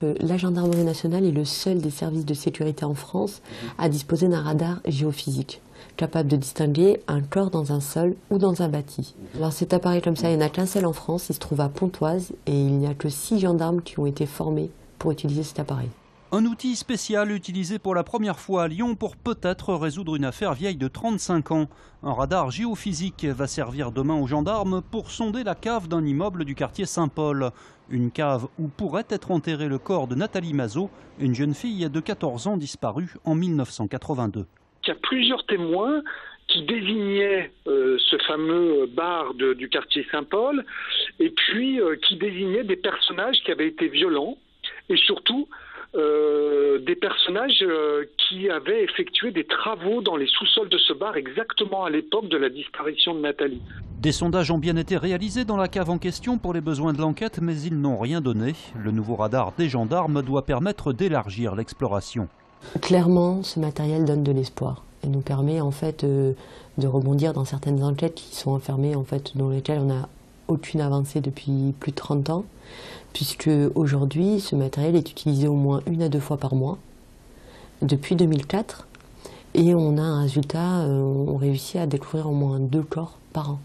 La gendarmerie nationale est le seul des services de sécurité en France à disposer d'un radar géophysique, capable de distinguer un corps dans un sol ou dans un bâti. Alors cet appareil comme ça, il n'y en a qu'un seul en France, il se trouve à Pontoise et il n'y a que 6 gendarmes qui ont été formés pour utiliser cet appareil. Un outil spécial utilisé pour la première fois à Lyon pour peut-être résoudre une affaire vieille de 35 ans. Un radar géophysique va servir demain aux gendarmes pour sonder la cave d'un immeuble du quartier Saint-Paul. Une cave où pourrait être enterré le corps de Nathalie Mazot, une jeune fille de 14 ans disparue en 1982. Il y a plusieurs témoins qui désignaient ce fameux bar du quartier Saint-Paul et puis qui désignaient des personnages qui avaient été violents et surtout des personnages qui avaient effectué des travaux dans les sous-sols de ce bar exactement à l'époque de la disparition de Nathalie. Des sondages ont bien été réalisés dans la cave en question pour les besoins de l'enquête, mais ils n'ont rien donné. Le nouveau radar des gendarmes doit permettre d'élargir l'exploration. Clairement, ce matériel donne de l'espoir et nous permet en fait de rebondir dans certaines enquêtes qui sont enfermées en fait dans lesquelles on n'a aucune avancée depuis plus de 30 ans, puisque aujourd'hui ce matériel est utilisé au moins 1 à 2 fois par mois depuis 2004 et on a un résultat, on réussit à découvrir au moins 2 corps par an.